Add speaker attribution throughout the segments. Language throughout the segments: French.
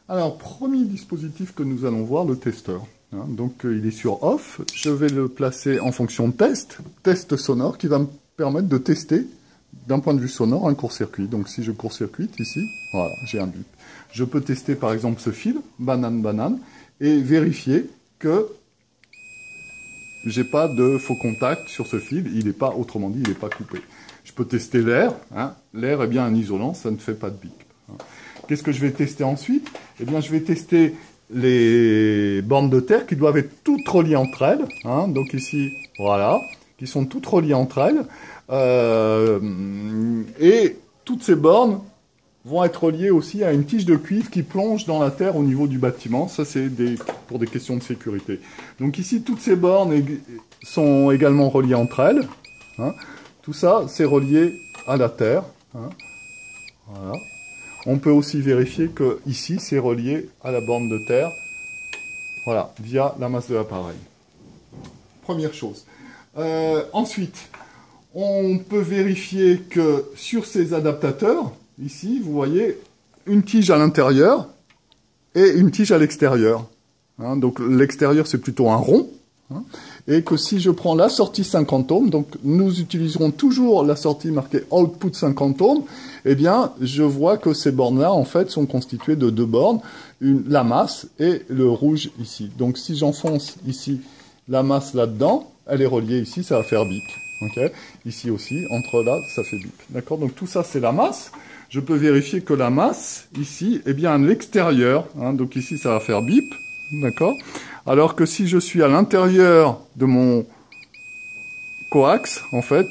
Speaker 1: Alors, premier dispositif que nous allons voir, le testeur. Hein, donc, il est sur off. Je vais le placer en fonction de test sonore, qui va me permettre de tester, d'un point de vue sonore, un court-circuit. Donc, si je court-circuite ici, voilà, j'ai un bip. Je peux tester, par exemple, ce fil, banane, et vérifier que j'ai pas de faux contact sur ce fil. Il n'est pas, autrement dit, il n'est pas coupé. Je peux tester l'air. Hein. L'air est bien un isolant, ça ne fait pas de bip. Hein. Qu'est-ce que je vais tester ensuite? Eh bien, je vais tester les bornes de terre qui doivent être toutes reliées entre elles. Hein. Donc ici, voilà, qui sont toutes reliées entre elles. Et toutes ces bornes vont être reliées aussi à une tige de cuivre qui plonge dans la terre au niveau du bâtiment. Ça, c'est pour des questions de sécurité. Donc ici, toutes ces bornes sont également reliées entre elles. Hein. Tout ça, c'est relié à la terre. Hein. Voilà. On peut aussi vérifier que ici, c'est relié à la borne de terre. Voilà, via la masse de l'appareil. Première chose. Ensuite, on peut vérifier que sur ces adaptateurs, ici, vous voyez une tige à l'intérieur et une tige à l'extérieur. Hein, donc l'extérieur, c'est plutôt un rond. Hein, et que si je prends la sortie 50 ohms, donc nous utiliserons toujours la sortie marquée output 50 ohms, eh bien, je vois que ces bornes-là, en fait, sont constituées de deux bornes, la masse et le rouge ici. Donc si j'enfonce ici la masse là-dedans, elle est reliée ici, ça va faire bip. Okay, ici aussi, entre là, ça fait bip. D'accord? Donc tout ça, c'est la masse. Je peux vérifier que la masse, ici, est bien à l'extérieur. Hein, donc ici, ça va faire bip. D'accord? Alors que si je suis à l'intérieur de mon coax, en fait,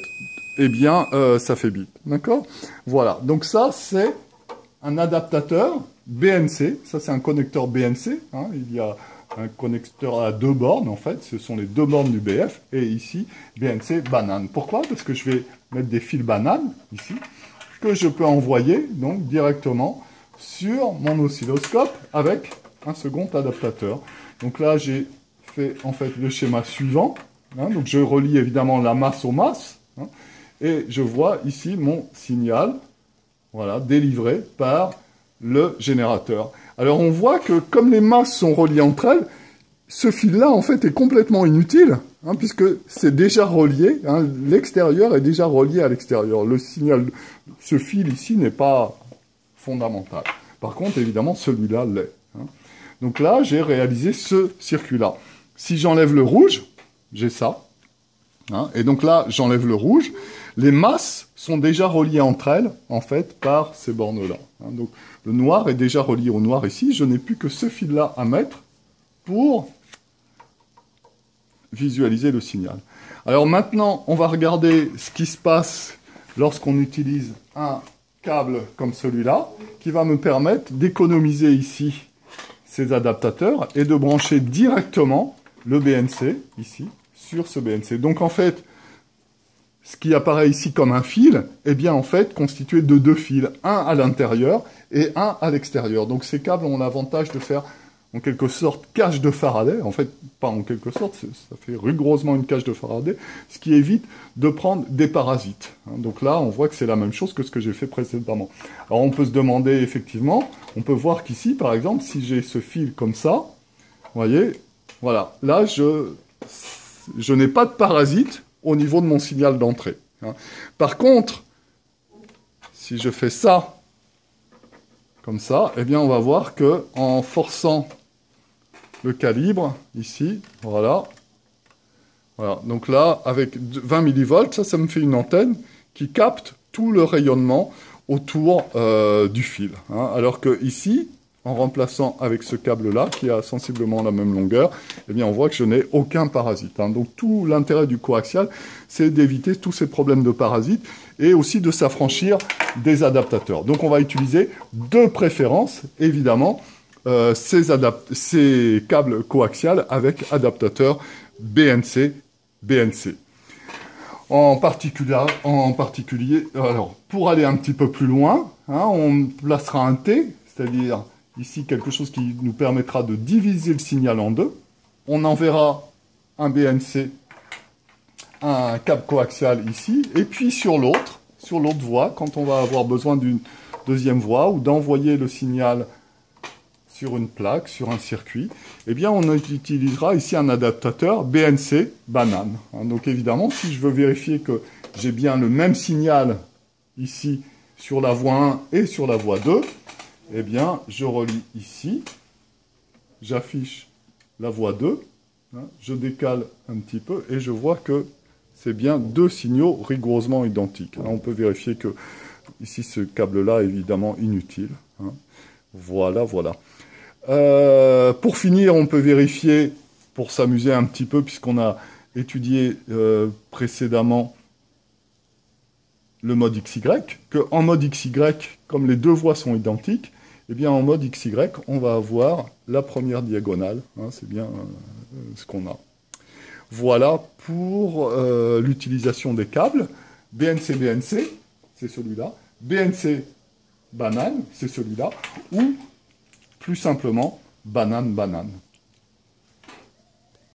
Speaker 1: eh bien, ça fait bip. D'accord? Voilà. Donc ça, c'est un adaptateur BNC. Ça, c'est un connecteur BNC. Hein. Il y a un connecteur à deux bornes, en fait. Ce sont les deux bornes du BF. Et ici, BNC banane. Pourquoi? Parce que je vais mettre des fils bananes, ici, que je peux envoyer, donc, directement sur mon oscilloscope avec un second adaptateur. Donc là, j'ai fait, en fait, le schéma suivant. Hein. Donc, je relie évidemment la masse aux masses. Hein, et je vois ici mon signal, voilà, délivré par le générateur. Alors, on voit que comme les masses sont reliées entre elles, ce fil-là, en fait, est complètement inutile, hein, puisque c'est déjà relié, hein, l'extérieur est déjà relié à l'extérieur. Le signal, ce fil ici n'est pas fondamental. Par contre, évidemment, celui-là l'est. Hein. Donc là, j'ai réalisé ce circuit-là. Si j'enlève le rouge, j'ai ça. Hein, et donc là, j'enlève le rouge. Les masses sont déjà reliées entre elles, en fait, par ces bornes-là. Hein, donc le noir est déjà relié au noir ici. Je n'ai plus que ce fil-là à mettre pour visualiser le signal. Alors maintenant, on va regarder ce qui se passe lorsqu'on utilise un câble comme celui-là, qui va me permettre d'économiser ici ces adaptateurs et de brancher directement le BNC, ici, sur ce BNC. Donc en fait, ce qui apparaît ici comme un fil, est bien en fait constitué de deux fils, un à l'intérieur et un à l'extérieur. Donc ces câbles ont l'avantage de faire en quelque sorte cage de Faraday, en fait pas en quelque sorte, ça fait rigoureusement une cage de Faraday, ce qui évite de prendre des parasites. Donc là, on voit que c'est la même chose que ce que j'ai fait précédemment. Alors on peut se demander effectivement, on peut voir qu'ici par exemple, si j'ai ce fil comme ça, vous voyez, voilà, là je n'ai pas de parasite au niveau de mon signal d'entrée. Par contre, si je fais ça, comme ça, eh bien on va voir que en forçant le calibre, ici, voilà. Voilà, donc là, avec 20 millivolts, ça me fait une antenne qui capte tout le rayonnement autour du fil. Hein, alors que ici, en remplaçant avec ce câble-là, qui a sensiblement la même longueur, eh bien on voit que je n'ai aucun parasite. Hein. Donc tout l'intérêt du coaxial, c'est d'éviter tous ces problèmes de parasites et aussi de s'affranchir des adaptateurs. Donc on va utiliser de préférence, évidemment, ces câbles coaxiales avec adaptateur BNC. En particulier, alors, pour aller un petit peu plus loin, hein, on placera un T, c'est-à-dire ici quelque chose qui nous permettra de diviser le signal en deux. On enverra un BNC, un câble coaxial ici, et puis sur l'autre voie, quand on va avoir besoin d'une deuxième voie, ou d'envoyer le signal sur une plaque, sur un circuit, eh bien on utilisera ici un adaptateur BNC banane. Donc évidemment, si je veux vérifier que j'ai bien le même signal ici sur la voie 1 et sur la voie 2, eh bien je relie ici, j'affiche la voie 2, je décale un petit peu et je vois que c'est bien deux signaux rigoureusement identiques. Là, on peut vérifier que ici ce câble-là est évidemment inutile. Voilà, voilà. Pour finir, on peut vérifier, pour s'amuser un petit peu, puisqu'on a étudié précédemment le mode XY, qu'en mode XY, comme les deux voies sont identiques, eh bien en mode XY, on va avoir la première diagonale. C'est bien ce qu'on a. Voilà pour l'utilisation des câbles. BNC-BNC, c'est celui-là. BNC-banane, c'est celui-là. Ou, plus simplement, banane-banane.